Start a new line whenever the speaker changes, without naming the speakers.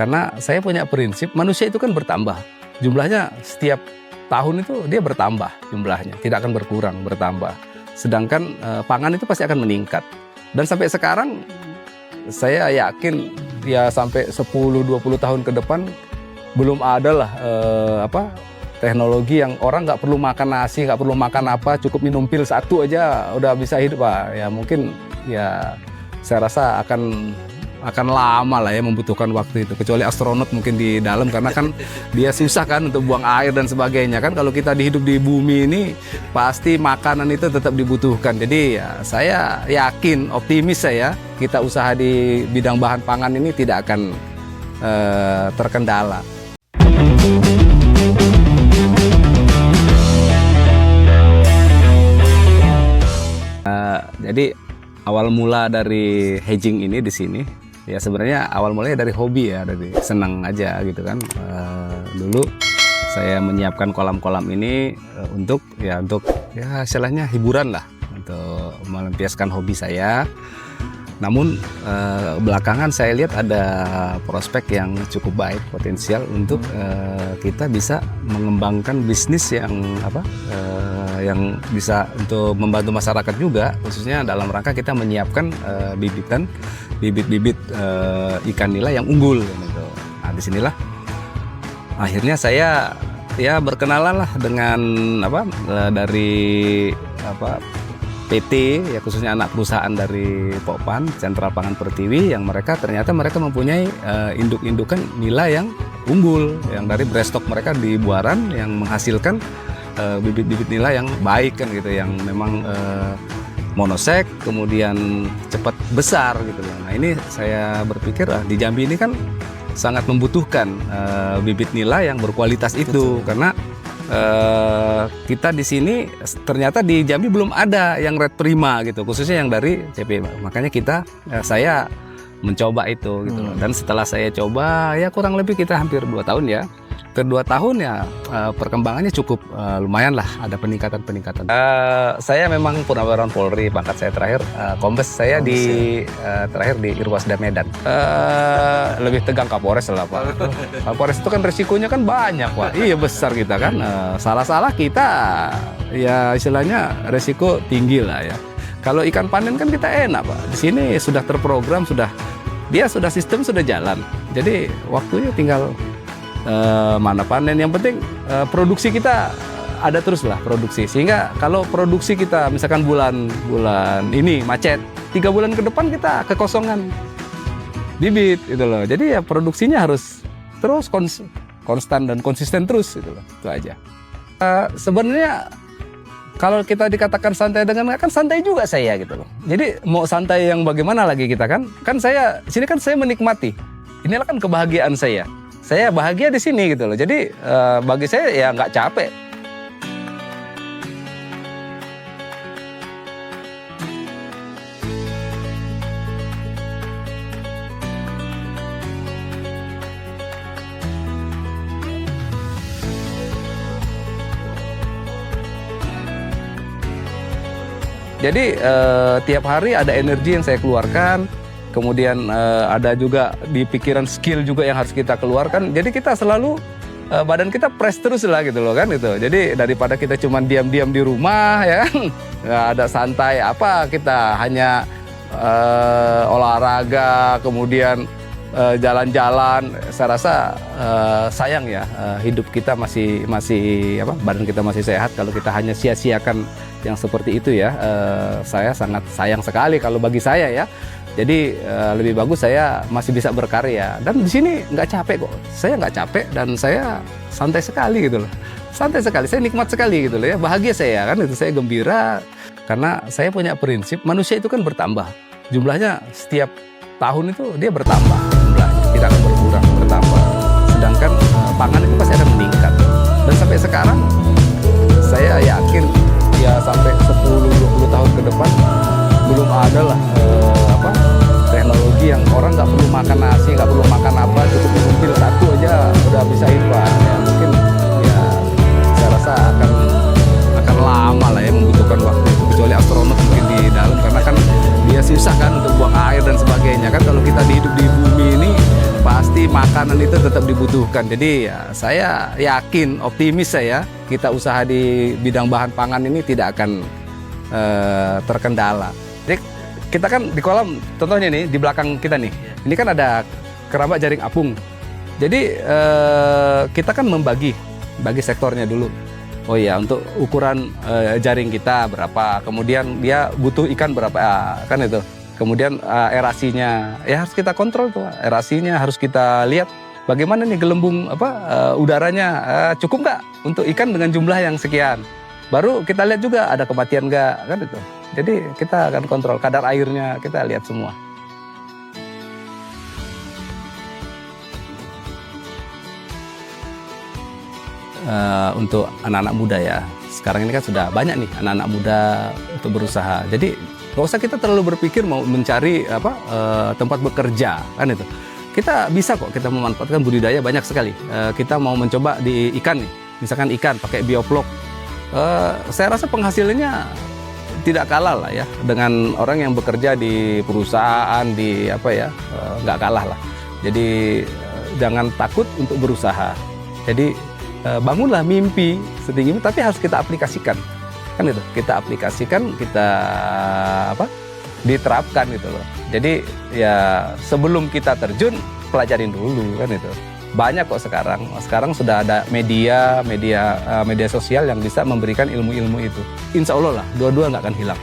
Karena saya punya prinsip manusia itu kan bertambah. Jumlahnya setiap tahun itu dia bertambah jumlahnya, tidak akan berkurang, bertambah. Sedangkan pangan itu pasti akan meningkat. Dan sampai sekarang saya yakin ya sampai 10-20 tahun ke depan belum ada lah teknologi yang orang nggak perlu makan nasi, nggak perlu makan apa, cukup minum pil satu aja udah bisa hidup, Pak. Ya mungkin ya saya rasa akan lama lah ya membutuhkan waktu itu, kecuali astronot mungkin di dalam, karena kan dia susah kan untuk buang air dan sebagainya kan. Kalau kita hidup di bumi ini pasti makanan itu tetap dibutuhkan. Jadi ya saya yakin, optimis saya, kita usaha di bidang bahan pangan ini tidak akan terkendala. Jadi awal mula dari hedging ini di sini ya sebenarnya awal mulanya dari hobi ya, dari senang aja gitu kan. Dulu saya menyiapkan kolam-kolam ini untuk istilahnya hiburan lah, untuk melampiaskan hobi saya. Namun belakangan saya lihat ada prospek yang cukup baik, potensial untuk kita bisa mengembangkan bisnis yang bisa untuk membantu masyarakat juga, khususnya dalam rangka kita menyiapkan bibit-bibit ikan nila yang unggul gitu. Nah, disinilah akhirnya saya ya berkenalan lah dengan dari PT ya, khususnya anak perusahaan dari Pokpan, Sentral Pangan Pertiwi, yang ternyata mereka mempunyai induk-indukan nila yang unggul, yang dari breastok mereka di Buaran, yang menghasilkan bibit-bibit nila yang baik kan gitu, yang memang monosek, kemudian cepat besar gitu loh. Nah ini saya berpikir di Jambi ini kan sangat membutuhkan bibit nila yang berkualitas itu, karena kita di sini ternyata di Jambi belum ada yang red prima gitu, khususnya yang dari CP. Makanya saya mencoba itu gitu loh. Dan setelah saya coba ya kurang lebih kita hampir 2 tahun ya. Kedua tahun ya perkembangannya cukup lumayan lah, ada peningkatan. Saya memang Purnawirawan Polri, pangkat saya terakhir Kombes, saya terakhir di Irwasda Medan. Lebih tegang Kapolres lah Pak. Kapolres itu kan resikonya kan banyak Pak. Iya besar kita kan, salah-salah kita ya istilahnya resiko tinggi lah ya. Kalau ikan panen kan kita enak Pak. Di sini sudah terprogram, sistem sudah jalan. Jadi waktunya tinggal mana panen, yang penting produksi kita ada terus lah produksi, sehingga kalau produksi kita misalkan bulan ini macet, 3 bulan ke depan kita kekosongan bibit gitu loh. Jadi ya produksinya harus terus konstan dan konsisten terus gitu loh, itu aja. Sebenarnya kalau kita dikatakan santai dengan kan santai juga saya gitu loh. Jadi mau santai yang bagaimana lagi kita kan saya sini kan saya menikmati, inilah kan kebahagiaan saya. Saya bahagia di sini gitu loh. Jadi bagi saya ya nggak capek. Jadi tiap hari ada energi yang saya keluarkan. Kemudian ada juga di pikiran skill juga yang harus kita keluarkan. Jadi kita selalu badan kita press terus lah gitu loh kan itu. Jadi daripada kita cuma diam-diam di rumah ya kan, nggak ada santai kita hanya olahraga, kemudian jalan-jalan. Saya rasa sayang ya, hidup kita masih badan kita masih sehat kalau kita hanya sia-siakan yang seperti itu ya. Saya sangat sayang sekali kalau bagi saya ya. Jadi lebih bagus saya masih bisa berkarya, dan di sini nggak capek kok. Saya nggak capek dan saya santai sekali gitu loh. Santai sekali, saya nikmat sekali gitu loh ya. Bahagia saya kan, itu saya gembira karena saya punya prinsip manusia itu kan bertambah. Jumlahnya setiap tahun itu dia bertambah jumlahnya, tidak akan berkurang, bertambah. Sedangkan pangan itu pasti akan meningkat. Dan sampai sekarang saya yakin ya sampai 10-20 tahun ke depan belum ada lah teknologi yang orang nggak perlu makan nasi, nggak perlu makan apa, cukup minum pil satu aja udah bisa hidup. Ya mungkin ya saya rasa akan lama lah ya membutuhkan waktu itu, kecuali astronot mungkin di dalam, karena kan dia susah kan untuk buang air dan sebagainya kan. Kalau kita hidup di bumi ini pasti makanan itu tetap dibutuhkan. Jadi ya, saya yakin, optimis saya, kita usaha di bidang bahan pangan ini tidak akan terkendala. Jadi kita kan di kolam, contohnya nih di belakang kita nih, ini kan ada keramba jaring apung. Jadi kita kan bagi sektornya dulu. Oh iya, untuk ukuran jaring kita berapa, kemudian dia butuh ikan berapa, kan itu. Kemudian erasinya, ya harus kita kontrol tuh, erasinya harus kita lihat bagaimana nih gelembung udaranya cukup nggak untuk ikan dengan jumlah yang sekian. Baru kita lihat juga ada kematian nggak, kan itu. Jadi kita akan kontrol kadar airnya, kita lihat semua. Untuk anak-anak muda ya, sekarang ini kan sudah banyak nih anak-anak muda untuk berusaha. Jadi nggak usah kita terlalu berpikir mau mencari tempat bekerja, kan itu. Kita bisa kok kita memanfaatkan budidaya banyak sekali. Kita mau mencoba di ikan nih, misalkan ikan pakai bioflok. Saya rasa penghasilannya tidak kalah lah ya dengan orang yang bekerja di perusahaan nggak kalah lah. Jadi jangan takut untuk berusaha. Jadi bangunlah mimpi setinggi itu, tapi harus kita aplikasikan, kan itu. Kita aplikasikan, kita diterapkan gitu loh. Jadi ya sebelum kita terjun pelajarin dulu, kan itu. Banyak kok sekarang sudah ada media sosial yang bisa memberikan ilmu-ilmu itu. Insya Allah lah, dua-dua nggak akan hilang.